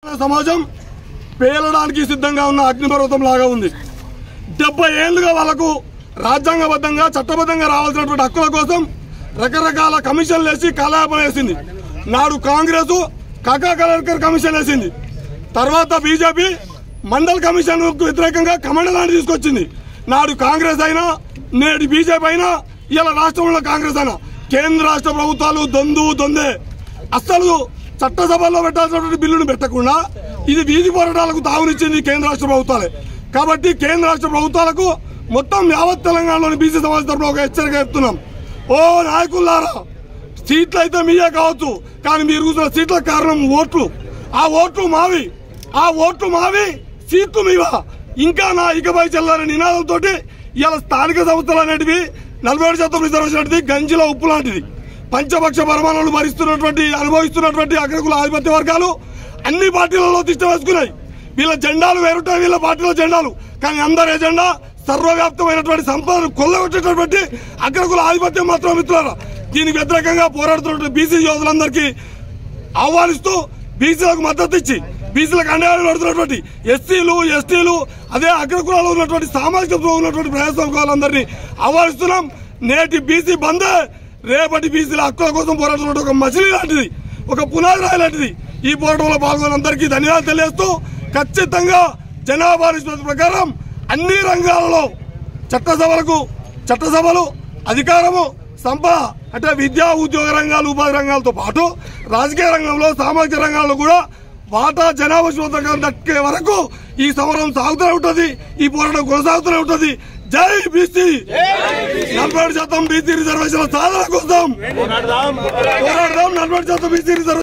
సమాజం పేలడానికి సిద్ధంగా ఉన్న అగ్నిపర్వతం లాగా ఉంది. 70 ఏళ్లుగా వాళ్లకు రాజ్యాంగబద్ధంగా చట్టబద్ధంగా రావాల్సినటువంటి హక్కుల కోసం రకరకాల కమిషన్లు వేసి కాలయాపన వేసింది. నాడు కాంగ్రెస్ కాకా కలెక్టర్ కమిషన్ వేసింది, తర్వాత బీజేపీ మండల్ కమిషన్ వ్యతిరేకంగా కమండలాన్ని తీసుకొచ్చింది. నాడు కాంగ్రెస్ అయినా నేడు బీజేపీ అయినా ఇలా రాష్ట్రంలో కాంగ్రెస్ అయినా కేంద్ర రాష్ట్ర ప్రభుత్వాలు దొందే. అస్సలు చట్టసభలో పెట్టాల్సినటువంటి బిల్లును పెట్టకుండా ఇది వీధి పోరాటాలకు తావునిచ్చింది కేంద్ర రాష్ట్ర ప్రభుత్వాలే. కాబట్టి కేంద్ర రాష్ట్ర ప్రభుత్వాలకు మొత్తం యావత్ తెలంగాణలోని బీసీ సమాజం తరఫున ఒక హెచ్చరిక చెప్తున్నాం. ఓ నాయకులారా, సీట్లు అయితే మీయే కావచ్చు, కానీ మీరు కూర్చున్న సీట్లకు కారణం ఓట్లు. ఆ ఓట్లు మావి సీట్లు మీవా ఇంకా నా ఇకపై చెల్లని నినాదంతో ఇలా స్థానిక సంస్థలు అనేటివి 47% రిజర్వేషన్ అనేది గంజిలో ఉప్పు లాంటిది. పంచపక్ష పరిమాణాలు అనుభవిస్తున్నటువంటి అగ్రకుల ఆధిపత్య వర్గాలు అన్ని పార్టీలలో తిష్ట వేసుకున్నాయి. వీళ్ళ జెండాలు వేరుంటాయి, వీళ్ళ పార్టీల జెండాలు, కానీ అందరి ఎజెండా సర్వవ్యాప్తమైనటువంటి సంపదను కొల్లగొట్టేటటువంటి అగ్రకుల ఆధిపత్యం మాత్రం మిత్రులారా. దీనికి వ్యతిరేకంగా పోరాడుతున్నటువంటి బీసీ యోధులందరికీ ఆహ్వానిస్తూ బీసీలకు మద్దతు ఇచ్చి బీసీలకు అండగా పడుతున్నటువంటి ఎస్సీలు ఎస్టీలు అదే అగ్రకులాలు ఉన్నటువంటి సామాజిక ఉన్నటువంటి ప్రజాస్వామ్యాలందరినీ ఆహ్వానిస్తున్నాం. నేటి బీసీ బందే రేపటి బీసీల హక్కుల కోసం పోరాడుతున్న ఒక మజిలీ లాంటిది, ఒక పునాది రాయి లాంటిది. ఈ పోరాటంలో పాల్గొన్న అందరికీ ధన్యవాదాలు తెలియజేస్తూ ఖచ్చితంగా జనాభా నిష్పత్తి ప్రకారం అన్ని రంగాలలో చట్టసభలు అధికారము సంపద అంటే విద్యా ఉద్యోగ రంగాలు ఉపాధి రంగాలతో పాటు రాజకీయ రంగంలో సామాజిక రంగాల్లో కూడా వాటా జనాభా నిష్పత్తి దక్కే వరకు ఈ సమరం సాగుతూనే ఉంటుంది, ఈ పోరాటం కొనసాగుతూనే ఉంటుంది. జై బీసీ. 47% బీసీ రిజర్వేషన్ల సాధన కోసం పోరాడదాం. 47% బీసీ రిజర్వేషన్